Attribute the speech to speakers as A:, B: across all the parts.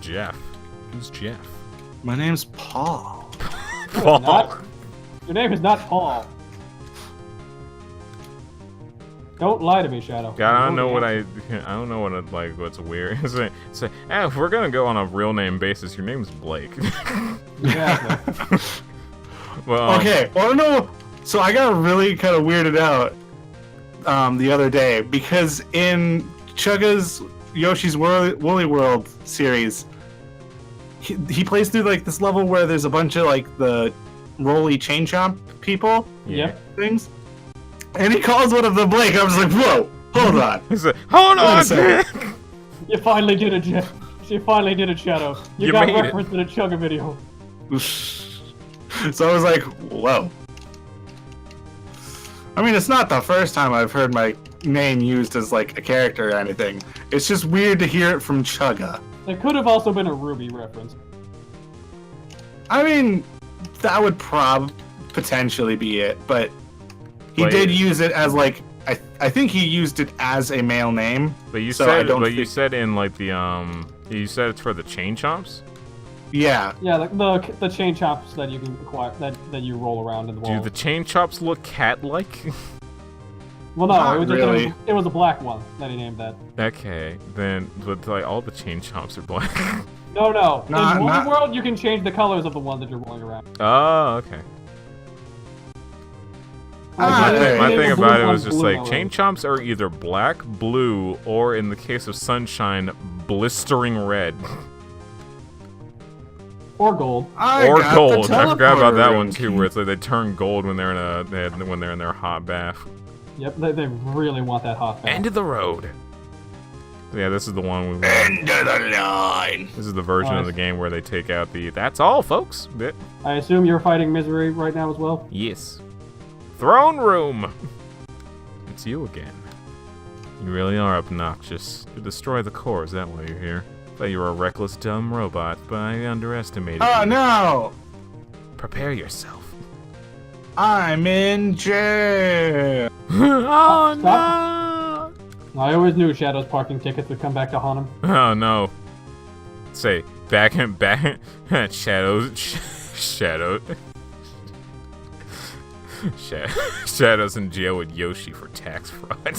A: Jeff. Who's Jeff?
B: My name's Paul.
A: Paul.
C: Your name is not Paul. Don't lie to me, Shadow.
A: God, I don't know what what's weird. It's like, if we're gonna go on a real name basis, your name's Blake.
C: Exactly.
A: Well,
B: Okay, well, no. So I got really kind of weirded out the other day because in Chugga's Yoshi's Woolly World series, he plays through like this level where there's a bunch of like the roly chain chomp people, things, and he calls one of them Blake. I was like, whoa, hold on.
A: He's like, hold on.
C: You finally did it, Jeff. You finally did it, Shadow. You got reference in a Chugga video.
B: So I was like, whoa. I mean, it's not the first time I've heard my name used as like a character or anything. It's just weird to hear it from Chugga.
C: It could have also been a Ruby reference.
B: I mean, that would potentially be it, but he did use it as like I think he used it as a male name.
A: But you said you said in like the you said it's for the chain chomps?
C: Yeah. Yeah, the chain chomps that you can acquire that you roll around in the wall.
A: Do the chain chomps look cat-like?
C: Well, no, it was a black one that he named that.
A: Okay, then but like all the chain chomps are black.
C: No. In Woolly World, you can change the colors of the one that you're rolling around.
A: Oh, okay. My thing about it was just like chain chomps are either black, blue, or in the case of Sunshine, blistering red.
C: Or gold.
A: I forgot about that one too, where it's like they turn gold when they're in their hot bath.
C: Yep, they really want that hot bath.
A: End of the road. Yeah, this is the one we
B: End of the line.
A: This is the version of the game where they take out the "That's all, folks" bit.
C: I assume you're fighting Misery right now as well?
A: Yes. Throne room! It's you again. You really are obnoxious. To destroy the core, is that why you're here? Thought you were a reckless, dumb robot, but I underestimated you.
B: Oh no!
A: Prepare yourself.
B: I'm in jail!
A: Oh no!
C: I always knew Shadow's parking tickets would come back to haunt him.
A: Oh no. Say, back, Shadows. Shadow's in jail with Yoshi for tax fraud.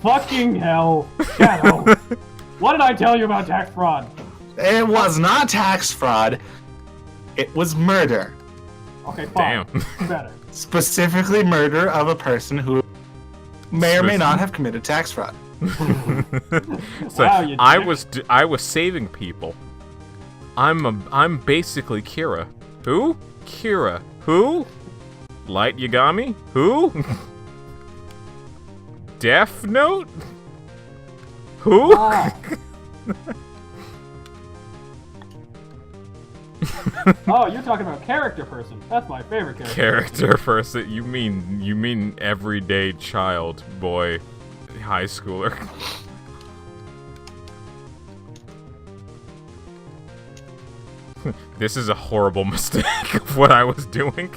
C: Fucking hell, Shadow. What did I tell you about tax fraud?
B: It was not tax fraud. It was murder.
C: Okay, fine.
A: Damn.
C: Better.
B: Specifically murder of a person who may or may not have committed tax fraud.
A: So wow, I was saving people. I'm basically Kira. Who? Kira. Who? Light Yagami? Who? Death Note? Who?
C: Oh, you're talking about character person. That's my favorite character.
A: Character person? You mean everyday child, boy, high schooler. This is a horrible mistake of what I was doing.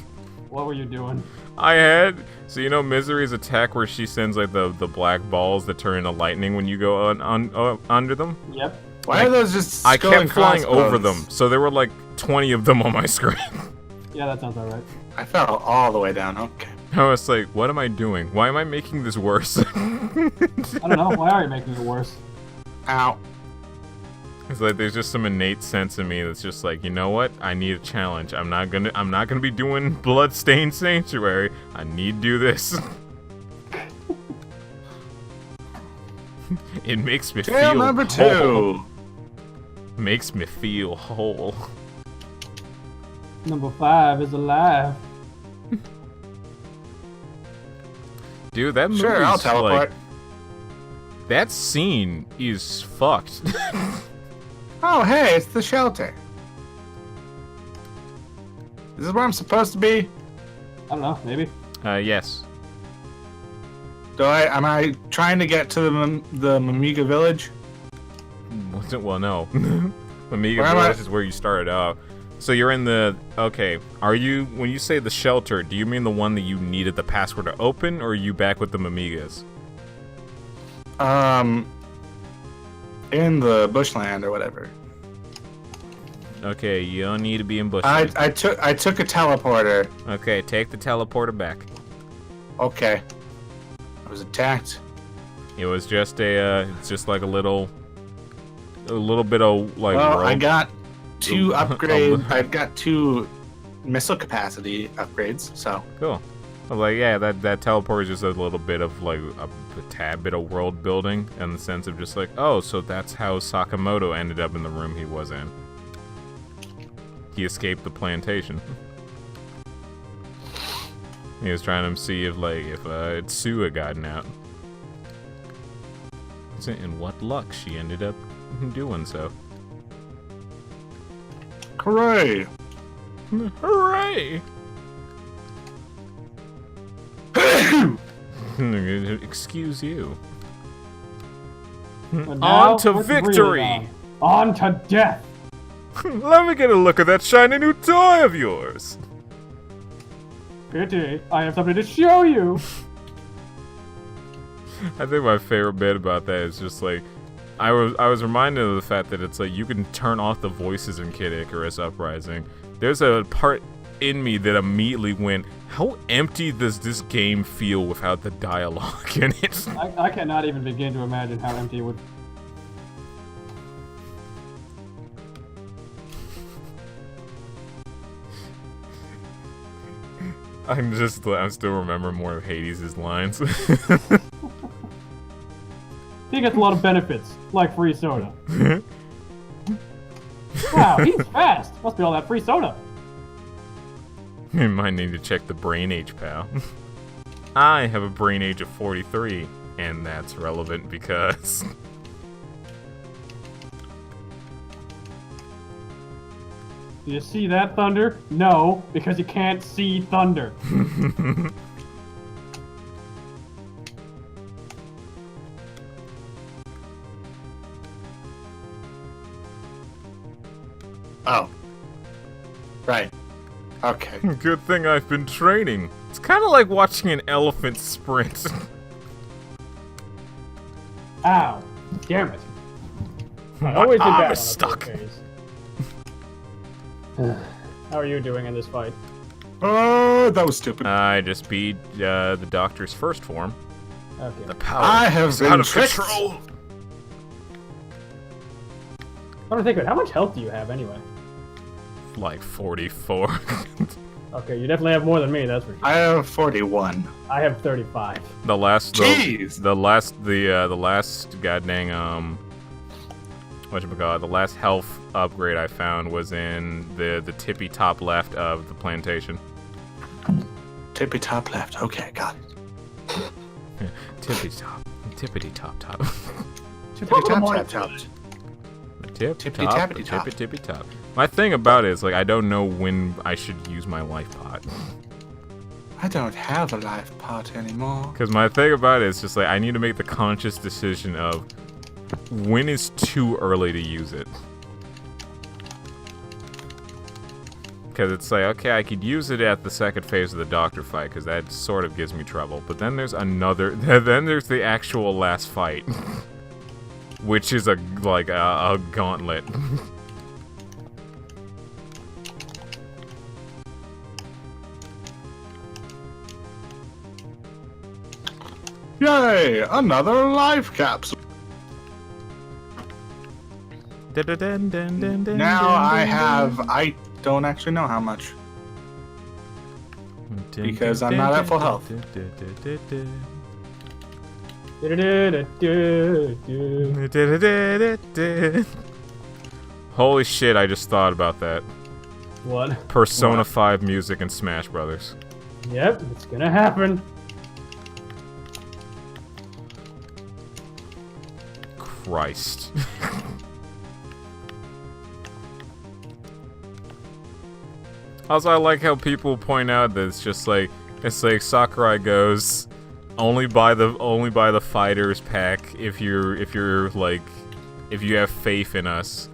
C: What were you doing?
A: So you know Misery's attack where she sends like the black balls that turn into lightning when you go under them?
C: Yep.
B: Why are those just
A: I kept flying over them, so there were like 20 of them on my screen.
C: Yeah, that sounds alright.
B: I fell all the way down, okay.
A: I was like, what am I doing? Why am I making this worse?
C: I don't know, why are you making it worse?
B: Ow.
A: It's like there's just some innate sense in me that's just like, you know what? I need a challenge. I'm not gonna be doing Bloodstained Sanctuary. I need to do this. It makes me feel
B: number
A: whole.
B: 2.
A: Makes me feel whole.
C: Number 5 is alive.
A: Dude, that movie's
B: Sure, I'll teleport.
A: like... That scene is fucked.
B: Oh, hey, it's the shelter. Is this where I'm supposed to be?
C: I don't know, maybe.
A: Yes.
B: Am I trying to get to the Mamiga village?
A: Well, no. Mamiga village is where you started out. So you're in the... Okay, when you say the shelter, do you mean the one that you needed the password to open, or are you back with the Mamigas?
B: in the bushland or whatever.
A: Okay, you don't need to be in bush.
B: I took a teleporter.
A: Okay, take the teleporter back.
B: Okay. I was attacked.
A: It was just it's just like a little bit of like.
B: Well, I
A: world-
B: got 2 upgrades. I got 2 missile capacity upgrades. So
A: Cool. I was like, yeah, that teleporter is just a little bit of like a tad bit of world building in the sense of just like, oh, so that's how Sakamoto ended up in the room he was in. He escaped the plantation. He was trying to see if Tsu had gotten out. And what luck she ended up doing so.
B: hooray!
A: Hooray! Excuse you.
C: And now,
A: On to
C: what's really
A: victory!
C: on to death!
A: Let me get a look at that shiny new toy of yours.
C: Pity, I have something to show you!
A: I think my favorite bit about that is just like, I was reminded of the fact that it's like you can turn off the voices in Kid Icarus Uprising. There's a part in me that immediately went, how empty does this game feel without the dialogue in it?
C: I cannot even begin to imagine how empty it would.
A: I'm still remembering more of Hades' lines.
C: He gets a lot of benefits, like free soda. Wow, he's fast! Must be all that free soda.
A: You might need to check the brain age, pal. I have a brain age of 43, and that's relevant because...
C: Do you see that thunder? No, because you can't see thunder.
B: Oh. Right. Okay.
A: Good thing I've been training. It's kind of like watching an elephant sprint.
C: Ow. Damn it. I always did
A: arm
C: that
A: is
C: on a
A: stuck.
C: phase. How are you doing in this fight?
B: Oh, that was stupid.
A: I just beat the Doctor's first form.
C: Okay.
A: The power
B: I have
A: is
B: been
A: out of
B: tricked.
A: control.
C: I don't think of it. How much health do you have anyway?
A: Like 44.
C: Okay, you definitely have more than me, that's for sure.
B: I have 41.
C: I have 35.
A: The last
B: Jeez.
A: the last goddamn whatchamacallit, the last health upgrade I found was in the tippy top left of the plantation.
B: Tippy top left. Okay, got it.
A: Tippity top.
B: Tippity
C: Top
B: tap
C: of the
B: tap
C: morning.
B: tap.
A: The tip
B: Tippity
A: top,
B: tappity
A: the
B: top.
A: tippy top. My thing about it is like I don't know when I should use my life pot.
B: I don't have a life pot anymore.
A: Because my thing about it is just like I need to make the conscious decision of when is too early to use it. Because it's like, okay, I could use it at the second phase of the Doctor fight, because that sort of gives me trouble. But then there's another, then there's the actual last fight. Which is a gauntlet.
B: Yay! Another life capsule. Now I don't actually know how much. Because I'm not at full health.
A: Holy shit, I just thought about that.
C: What?
A: Persona
B: What?
A: 5 music in Smash Brothers.
C: Yep, it's gonna happen.
A: Christ. Also, I like how people point out that it's like Sakurai goes only buy the fighters pack if you have faith in us.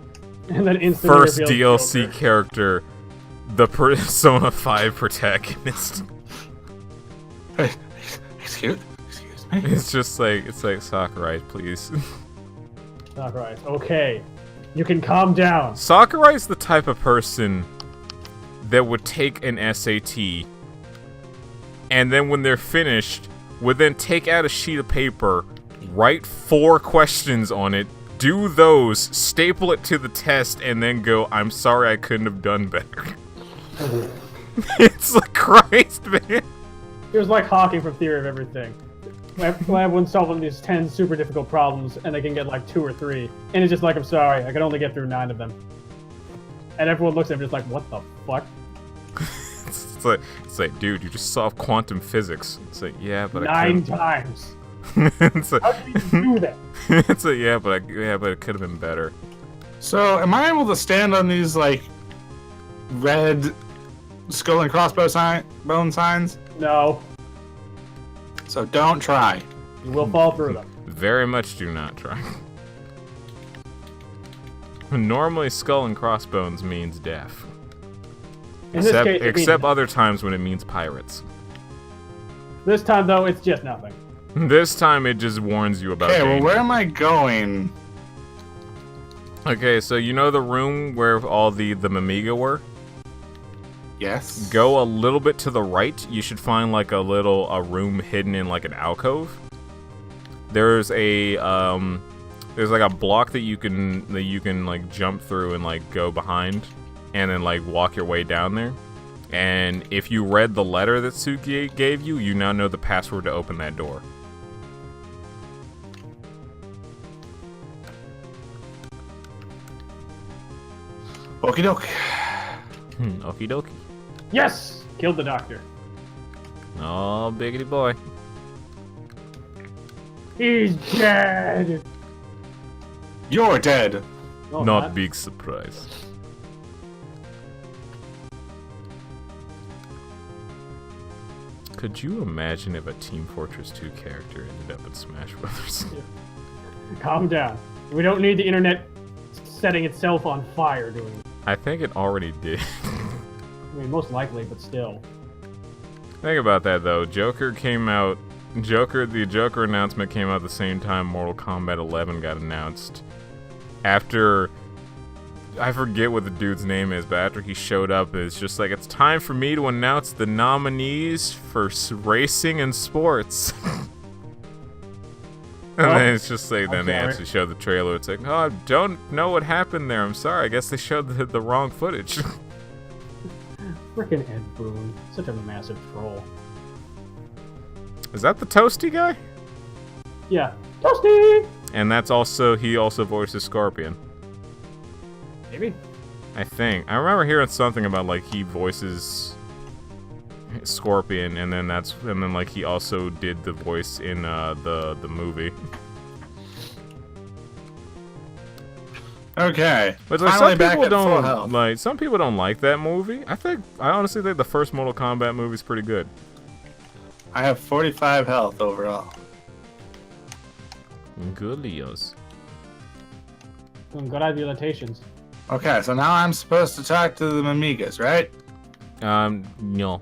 C: And then instantly
A: First
C: reveals
A: DLC
C: Joker.
A: character, the Persona 5 protagonist.
B: Excuse me.
A: It's like Sakurai, please.
C: Sakurai, okay. You can calm down.
A: Sakurai's the type of person that would take an SAT and then when they're finished, would then take out a sheet of paper, write 4 questions on it, do those, staple it to the test, and then go, I'm sorry I couldn't have done better. It's like Christ, man.
C: It was like Hawking from Theory of Everything. Everyone's solving these 10 super difficult problems, and they can get like 2 or 3. And it's just like, I'm sorry, I can only get through 9 of them. And everyone looks at him just like, what the fuck?
A: it's like, dude, you just solved quantum physics. It's like, yeah, but
C: 9 times.
A: It's like,
C: How did you do that?
A: It's like, yeah, but it could have been better.
B: So, am I able to stand on these, like, red skull and crossbow bone signs?
C: No.
B: So don't try.
C: You will fall through them.
A: Very much do not try. Normally, skull and crossbones means death.
C: In this case,
A: Except other times when it means pirates.
C: This time, though, it's just nothing.
A: This time, it just warns you about
B: Okay, well,
A: danger.
B: where am I going?
A: Okay, so you know the room where all the Mamiga were?
B: Yes.
A: Go a little bit to the right. You should find like a room hidden in like an alcove. There's like a block that you can like jump through and like go behind, and then like walk your way down there. And if you read the letter that Suki gave you, you now know the password to open that door.
B: Okie doke.
A: Okie dokie.
C: Yes! Killed the doctor.
A: Oh, biggity boy.
C: He's dead!
B: You're dead.
C: No,
A: Not big surprise. Could you imagine if a Team Fortress 2 character ended up in Smash Brothers?
C: Calm down. We don't need the internet setting itself on fire doing it.
A: I think it already did.
C: I mean, most likely, but still.
A: Think about that though. The Joker announcement came out at the same time Mortal Kombat 11 got announced. After, I forget what the dude's name is, but after he showed up, it's just like, it's time for me to announce the nominees for racing and sports. And then it's just like, then they actually show the trailer. It's like, oh, I don't know what happened there. I'm sorry. I guess they showed the wrong footage.
C: Frickin' Ed Boon. Such a massive troll.
A: Is that the Toasty guy?
C: Yeah. Toasty!
A: And that's also, he also voices Scorpion.
C: Maybe.
A: I think. I remember hearing something about like he voices Scorpion, and then like he also did the voice in the movie.
B: Okay.
A: But like,
B: Finally
A: some
B: back
A: people
B: at full
A: don't
B: health.
A: like. Some people don't like that movie. I honestly think the first Mortal Kombat movie is pretty good.
B: I have 45 health overall.
A: Good Leos.
C: Some good rehabilitations.
B: Okay, so now I'm supposed to talk to the Mamigas, right?
A: No.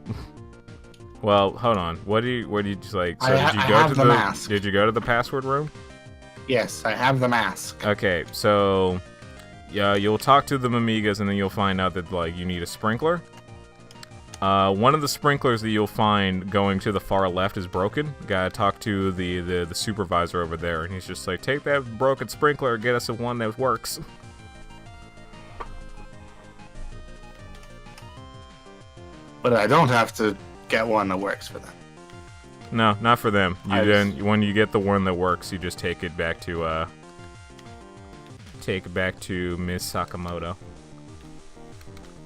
A: Well, hold on. Where did you just like? So
B: I
A: did you
B: I
A: go
B: have
A: to
B: the mask.
A: Did you go to the password room?
B: Yes, I have the mask.
A: Okay, so yeah, you'll talk to the Mamigas, and then you'll find out that like you need a sprinkler. One of the sprinklers that you'll find going to the far left is broken. Gotta talk to the supervisor over there, and he's just like, take that broken sprinkler, get us a one that works.
B: But I don't have to get one that works for them.
A: No, not for them. When you get the one that works, you just take it back to Ms. Sakamoto.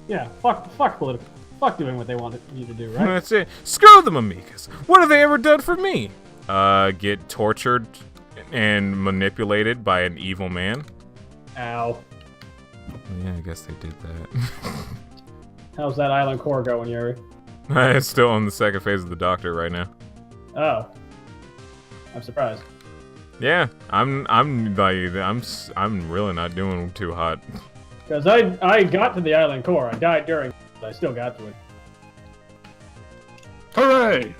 C: Yeah, fuck political. Fuck doing what they want you to do, right?
A: That's it. Screw the Mamigas. What have they ever done for me? Get tortured and manipulated by an evil man.
C: Ow.
A: Yeah, I guess they did that.
C: How's that island core going, Yuri?
A: It's still on the second phase of the Doctor right now.
C: Oh. I'm surprised.
A: Yeah, I'm really not doing too hot.
C: Because I got to the island core. I died during, but I still got to it.
B: Hooray!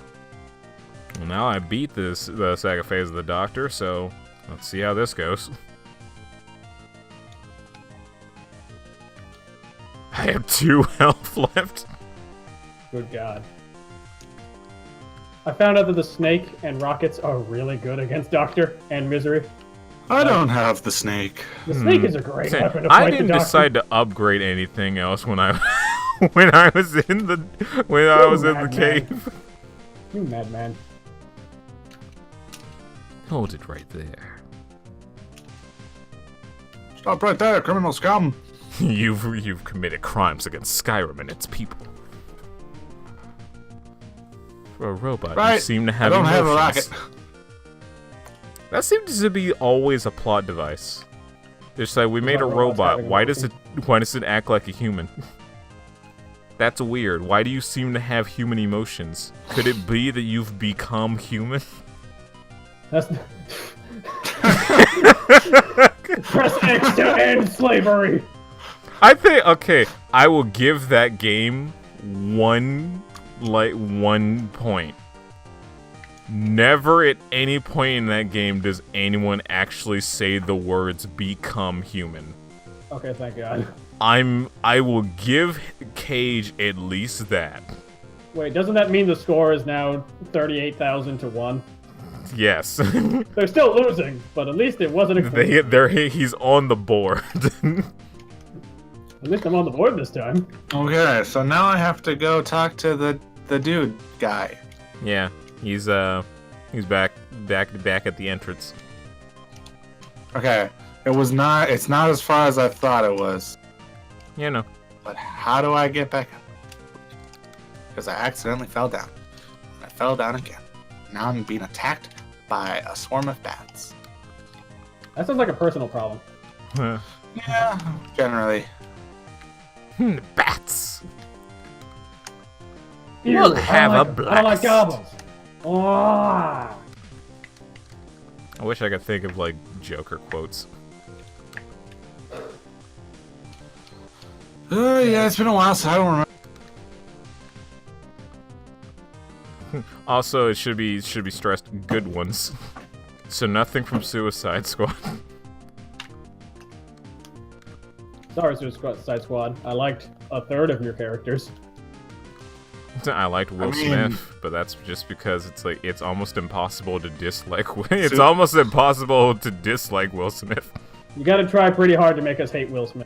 A: Well, now I beat the second phase of the Doctor, so let's see how this goes. I have 2 health left.
C: Good God. I found out that the snake and rockets are really good against Doctor and Misery.
B: I don't have the snake.
C: The snake is a great weapon to fight
A: I
C: the
A: didn't
C: Doctor.
A: decide to upgrade anything else when I when I was in the cave.
C: You madman.
A: Hold it right there.
B: Stop right there, criminal scum.
A: You've committed crimes against Skyrim and its people. For a robot, you seem to have
B: I don't
A: emotions.
B: have a rocket.
A: That seems to be always a plot device. Just like we made a robot. Why does it act like a human? That's weird. Why do you seem to have human emotions? Could it be that you've become human?
C: That's press X to end slavery.
A: I think I will give that game one point. Never at any point in that game does anyone actually say the words "become human."
C: Okay, thank God.
A: I will give Cage at least that.
C: Wait, doesn't that mean the score is now 38,000 to 1?
A: Yes.
C: They're still losing, but at least it wasn't a
A: He's on the board.
C: At least I'm on the board this time.
B: Okay, so now I have to go talk to the dude guy.
A: Yeah, he's back at the entrance.
B: Okay, it's not as far as I thought it was.
A: You know.
B: But how do I get back up? Because I accidentally fell down. I fell down again. Now I'm being attacked by a swarm of bats.
C: That sounds like a personal problem.
B: Yeah, generally.
A: Bats.
C: Ew,
A: We'll have a
C: I
A: blast.
C: don't like goblins. Oh.
A: I wish I could think of like Joker quotes.
B: Yeah, it's been a while, so I don't remember.
A: Also, it should be stressed good ones. So nothing from Suicide Squad.
C: Sorry, Suicide Squad. I liked a third of your characters.
A: I liked Will Smith, but that's just because it's almost impossible to dislike. It's almost impossible to dislike Will Smith.
C: You gotta try pretty hard to make us hate Will Smith.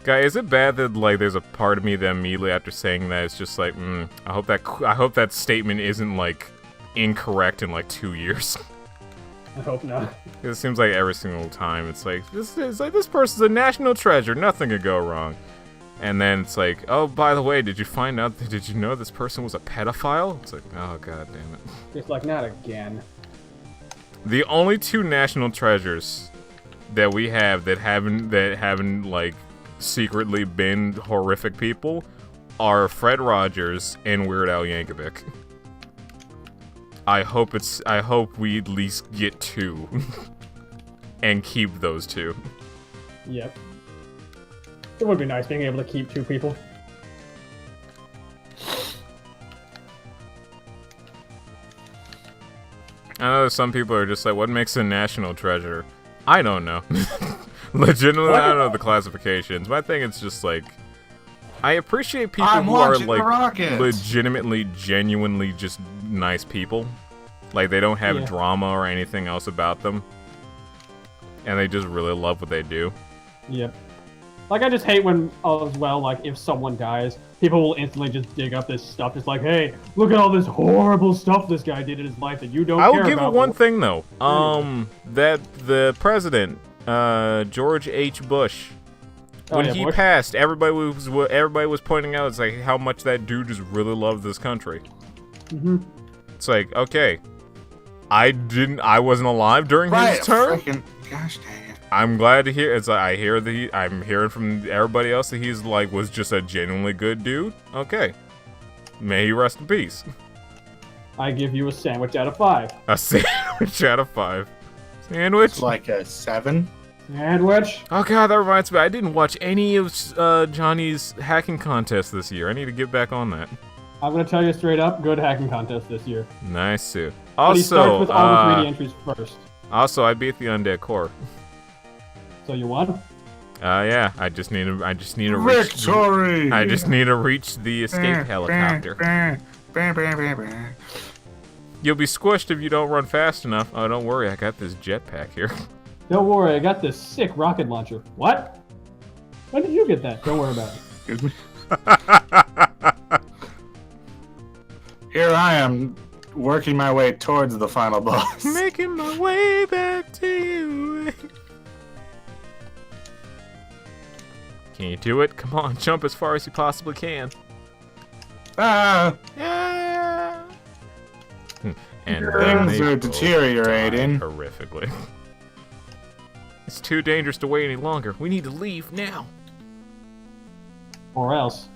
A: Guy, is it bad that like there's a part of me that immediately after saying that it's just like, I hope that statement isn't like incorrect in like 2 years.
C: I hope not.
A: It seems like every single time it's like this person's a national treasure, nothing could go wrong. And then it's like, oh, by the way, did you know this person was a pedophile? It's like, oh god damn it.
C: It's like, not again.
A: The only 2 national treasures that we have that haven't like secretly been horrific people are Fred Rogers and Weird Al Yankovic. I hope we at least get 2 and keep those 2.
C: Yep. It would be nice being able to keep 2 people.
A: I know some people are just like, what makes a national treasure? I don't know. Legitimately, I don't know the classifications. My thing is just like, I appreciate people who are like legitimately, genuinely just nice people. Like they don't have drama or anything else about them. And they just really love what they do.
C: Yep. Like I just hate when, as well, like if someone dies, people will instantly just dig up this stuff. Just like, hey, look at all this horrible stuff this guy did in his life that you don't care about.
A: I will give it one thing though. That the president, George H. Bush, when he passed, everybody was pointing out it's like how much that dude just really loved this country. It's like, okay, I wasn't alive during his term.
B: Gosh dang it.
A: I'm glad to hear. It's like I'm hearing from everybody else that he's like was just a genuinely good dude. Okay, may he rest in peace.
C: I give you a sandwich out of 5.
A: A sandwich out of 5. Sandwich?
B: It's like a 7.
C: Sandwich.
A: Oh god, that reminds me. I didn't watch any of Johnny's hacking contest this year. I need to get back on that.
C: I'm gonna tell you straight up, good hacking contest this year.
A: Nice too.
C: But he starts
A: Also,
C: with all the 3D entries first.
A: also, I beat the Undead Core.
C: So you won?
A: Yeah. I just need to
B: Victory!
A: I just need to reach the escape helicopter. You'll be squished if you don't run fast enough. Oh, don't worry, I got this jetpack here.
C: Don't worry, I got this sick rocket launcher. What? When did you get that? Don't worry about it.
B: Excuse me. Here I am, working my way towards the final boss.
A: Making my way back to you. Can you do it? Come on, jump as far as you possibly can.
B: Ah!
A: Yeah. And
B: Things
A: they
B: are
A: both
B: deteriorating.
A: died horrifically. It's too dangerous to wait any longer. We need to leave now.
C: Or else.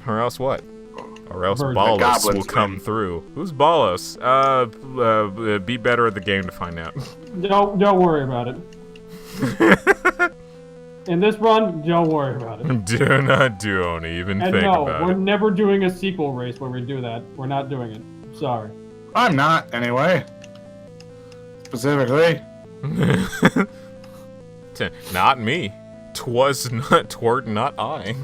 A: Or else what? Or else
C: Birds.
A: Balos
B: Goblins
A: will come
B: win.
A: through. Who's Balos? Be better at the game to find out.
C: Don't worry about it. In this run, don't worry about it.
A: Don't even
C: And
A: think
C: no,
A: about
C: we're
A: it.
C: never doing a sequel race where we do that. We're not doing it. Sorry.
B: I'm not, anyway. Specifically.
A: Not me. Twert not I.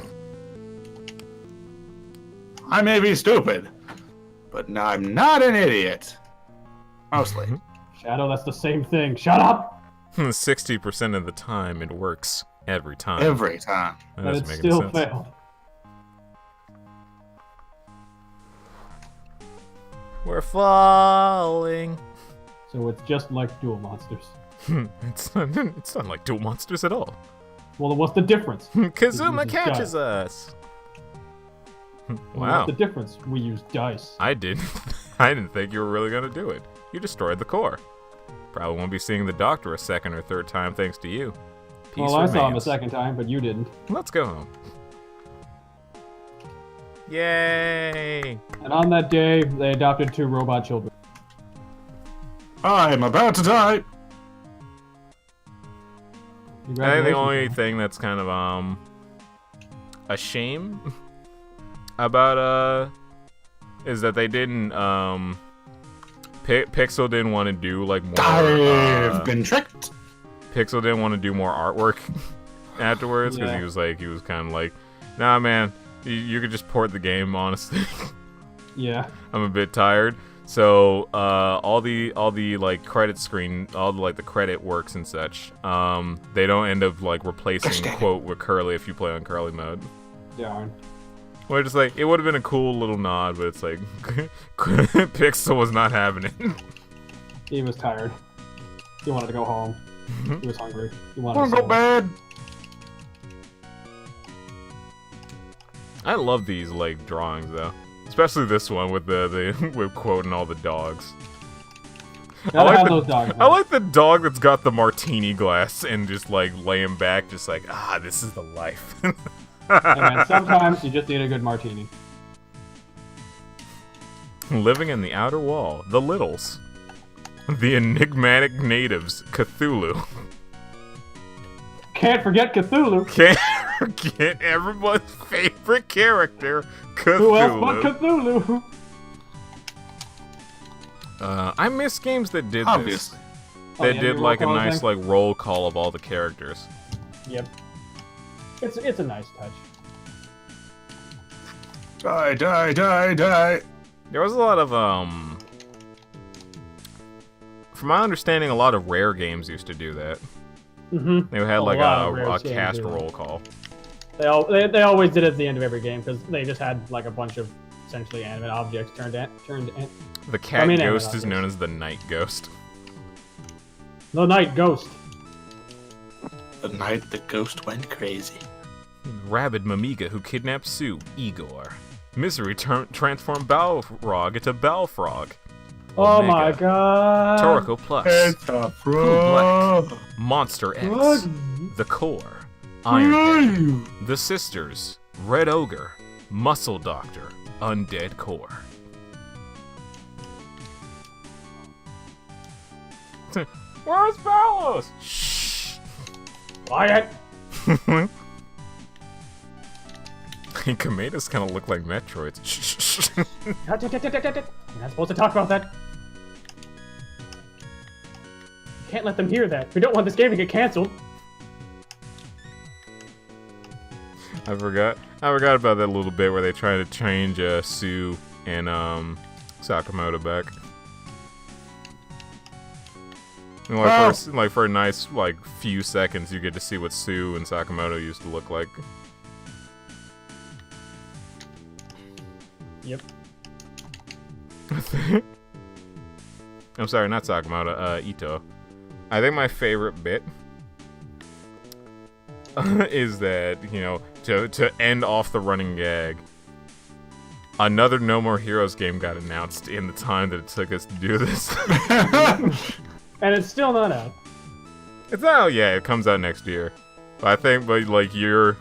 B: I may be stupid, but I'm not an idiot. Mostly.
C: Shadow, that's the same thing. Shut up!
A: 60% of the time it works. Every time.
B: Every time.
A: That
C: But
A: doesn't
C: it
A: make any
C: still
A: sense.
C: failed.
A: We're falling.
C: So it's just like Duel Monsters.
A: It's not like Duel Monsters at all.
C: Well, what's the difference?
A: Kazuma
C: uses
A: catches
C: dice.
A: us.
C: Well,
A: Wow.
C: what's the difference? We use dice.
A: I didn't think you were really gonna do it. You destroyed the core. Probably won't be seeing the doctor a second or third time thanks to you. Peace
C: Well, I saw him a
A: remains.
C: second time, but you didn't.
A: Let's go home. Yay!
C: And on that day, they adopted 2 robot children.
B: I'm about to die.
A: I think the
C: Congratulations,
A: only
C: man.
A: thing that's kind of a shame about is that they didn't Pixel didn't want to do like more
B: I've been tricked.
A: Pixel didn't want to do more artwork afterwards because
C: Yeah.
A: he was kind of like, nah man, you could just port the game, honestly.
C: Yeah.
A: I'm a bit tired. So all the like credit screen, all the like the credit works and such, they don't end up like replacing quote with curly if you play on curly mode.
C: Darn.
A: Which is like, it would have been a cool little nod, but it's like Pixel was not having it.
C: He was tired. He wanted to go home. He was hungry. He wanted
B: Wanna
C: to
B: go
C: sleep.
B: bed?
A: I love these like drawings though. Especially this one with the with quoting all the dogs.
C: Gotta have
A: the,
C: those dogs.
A: I like the dog that's got the martini glass and just like laying back, just like, this is the life.
C: Hey, man, sometimes you just need a good martini.
A: Living in the outer wall, the Littles. The enigmatic natives, Cthulhu.
C: Can't forget Cthulhu.
A: Can't forget everyone's favorite character, Cthulhu.
C: Who else but Cthulhu?
A: I miss games that did
B: Obviously.
A: this.
C: Oh,
A: They
C: the
A: did
C: enemy
A: like a
C: roll call
A: nice
C: thing?
A: like roll call of all the characters.
C: Yep. It's a nice touch.
B: Die, die, die, die.
A: There was a lot of from my understanding, a lot of Rare games used to do that.
C: Mm-hmm.
A: They had like
C: lot of Rare
A: a
C: games
A: cast
C: do that.
A: roll call.
C: They always did it at the end of every game because they just had like a bunch of essentially animate objects turned.
A: The cat
C: mean,
A: ghost
C: animate
A: is known as the night ghost.
C: The night ghost.
B: The night the ghost went crazy.
A: Rabid Mamiga who kidnapped Sue, Igor. Misery transformed Balrog into Balfrog.
C: Oh my
A: Omega.
C: god.
A: Toriko Plus.
B: It's a fraud.
A: Monster X.
C: What?
A: The Core.
B: Who are
A: Iron
B: you?
A: Man. The Sisters. Red Ogre. Muscle Doctor. Undead Core. Where's Balos? Shh.
C: Quiet.
A: Kametas kind of look like Metroids. Shh.
C: You're not supposed to talk about that. You can't let them hear that. We don't want this game to get canceled.
A: I forgot about that little bit where they try to change Sue and Sakamoto back. And like for a nice few seconds, you get to see what Sue and Sakamoto used to look like.
C: Yep.
A: I'm sorry, not Sakamoto. Ito. I think my favorite bit is that, you know, to end off the running gag, another No More Heroes game got announced in the time that it took us to do this.
C: And it's still not out.
A: It's out, yeah, it comes out next year. But I think, like, your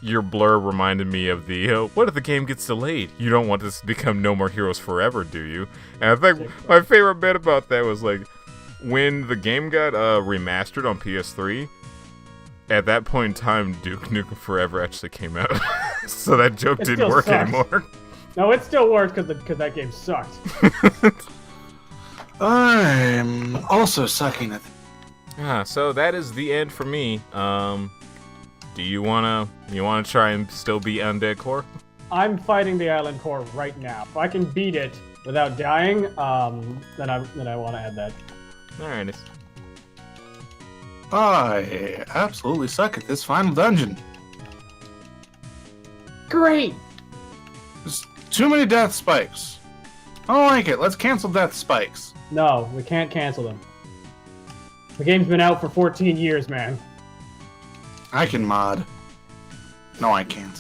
A: blurb reminded me of the, what if the game gets delayed? You don't want this to become No More Heroes forever, do you? And I think my favorite bit about that was, like, when the game got remastered on PS3, at that point in time, Duke Nukem Forever actually came out. So that joke didn't work anymore.
C: No, it still works because that game sucked.
B: I'm also sucking at
A: so that is the end for me. Do you wanna try and still beat Undead Core?
C: I'm fighting the Island Core right now. If I can beat it without dying, then I want to add that.
A: Alright.
B: I absolutely suck at this final dungeon.
C: Great!
B: There's too many death spikes. I don't like it. Let's cancel death spikes.
C: No, we can't cancel them. The game's been out for 14 years, man.
B: I can mod. No, I can't.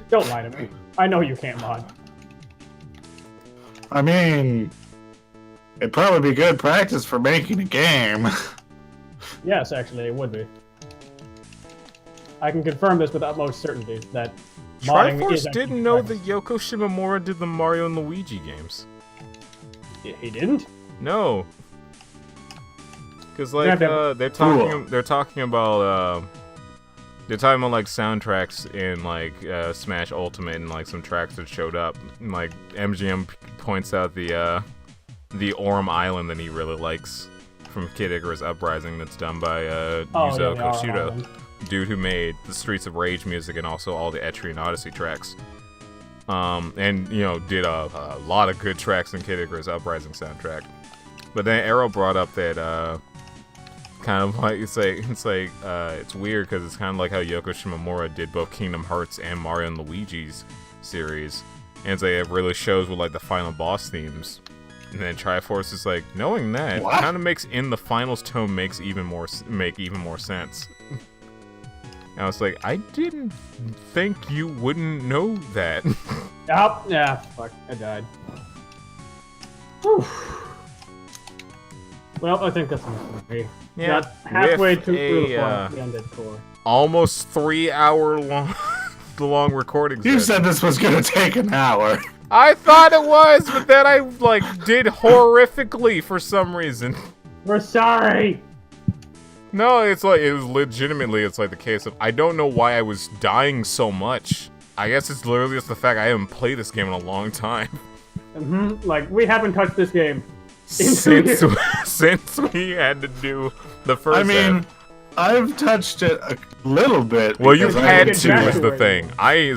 C: Don't lie to me. I know you can't mod.
B: I mean, it'd probably be good practice for making a game.
C: Yes, actually, it would be. I can confirm this with utmost certainty that modding is
A: Triforce didn't know that Yoko Shimomura did the Mario and Luigi games.
C: He didn't?
A: No. Because like they're talking about like soundtracks in like Smash Ultimate and like some tracks that showed up. And, like MGM points out the Orem Island that he really likes from Kid Icarus Uprising that's done by Yuzo Koshiro, dude who made the Streets of Rage music and also all the Etrian Odyssey tracks. And you know did a lot of good tracks in Kid Icarus Uprising soundtrack. But then Arrow brought up that kind of like it's weird because it's kind of like how Yoko Shimomura did both Kingdom Hearts and Mario and Luigi's series, and it's like it really shows with like the final boss themes. And then Triforce is like, knowing that kind of makes In the Finals tone make even more sense. And I was like, I didn't think you wouldn't know that.
C: Oh, yeah, fuck, I died. Whew. Well, I think that's enough for me.
A: Yeah,
C: got halfway through the Undead Core.
A: Almost 3 hour long recording.
B: You said this was gonna take an hour.
A: I thought it was, but then I like did horrifically for some reason.
C: We're sorry.
A: No, it's like it was legitimately. It's like the case of I don't know why I was dying so much. I guess it's literally just the fact I haven't played this game in a long time.
C: Like we haven't touched this game
A: since we had to do the first.
B: I mean, I've touched it a little bit.
A: Well, you had to is the thing. I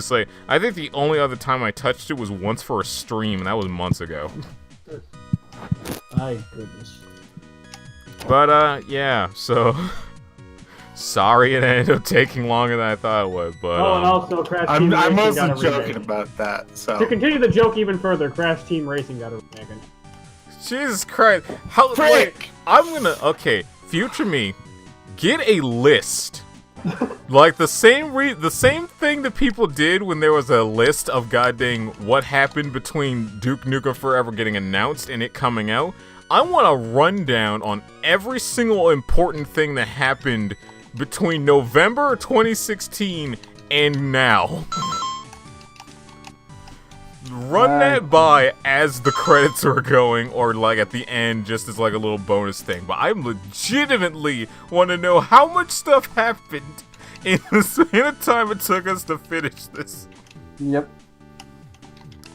A: think the only other time I touched it was once for a stream, and that was months ago.
C: My goodness.
A: But yeah, so sorry it ended up taking longer than I thought it would. But
C: and also Crash Team Racing
B: I'm mostly
C: got a
B: joking
C: remake.
B: about that. So
C: To continue the joke even further, Crash Team Racing got a remake.
A: Jesus Christ! How? Wait, okay, future me, get a list. Like the same thing that people did when there was a list of goddamn what happened between Duke Nukem Forever getting announced and it coming out. I want a rundown on every single important thing that happened between November 2016 and now. Run that by as the credits are going, or like at the end, just as like a little bonus thing. But I legitimately want to know how much stuff happened in the time it took us to finish this.
C: Yep.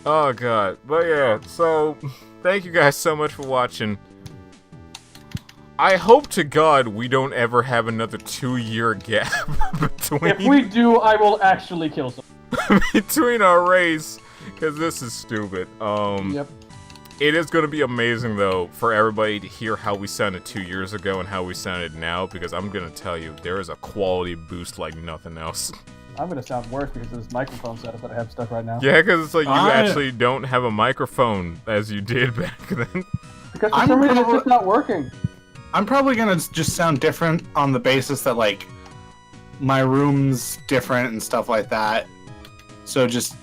A: Oh god, but yeah. So, thank you guys so much for watching. I hope to God we don't ever have another 2-year gap between
C: If we do, I will actually kill someone.
A: between our race, because this is stupid.
C: Yep.
A: It is going to be amazing, though, for everybody to hear how we sounded 2 years ago and how we sounded now, because I'm going to tell you, there is a quality boost like nothing else.
C: I'm gonna sound worse because of this microphone setup that I have stuck right now.
A: Yeah, because it's like you actually don't have a microphone as you did back then.
C: Because for some reason it's just not working.
B: I'm probably gonna just sound different on the basis that, like, my room's different and stuff like that. So just,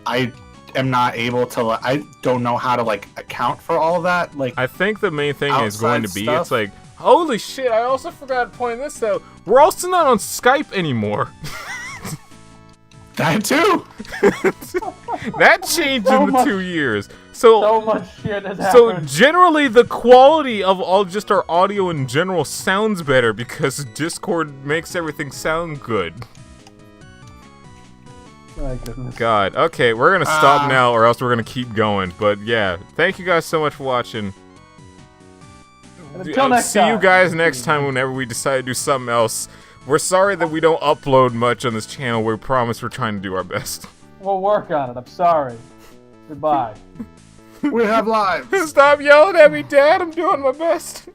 B: I am not able to, I don't know how to, like, account for all that. Like,
A: I think the main thing is going to be,
B: stuff.
A: it's like, holy shit, I also forgot to point this out. We're also not on Skype anymore.
B: that too!
A: That changed
C: So
A: in the
C: much-
A: 2 years. So
C: much shit has
A: So
C: happened.
A: generally, the quality of all just our audio in general sounds better because Discord makes everything sound good.
C: My goodness.
A: God. Okay, we're gonna stop now, or else we're gonna keep going. But yeah, thank you guys so much for watching.
C: And until next
A: See you
C: time.
A: guys next time whenever we decide to do something else. We're sorry that we don't upload much on this channel. We promise we're trying to do our best.
C: We'll work on it. I'm sorry. Goodbye.
B: We have lives!
A: Stop yelling at me, Dad. I'm doing my best.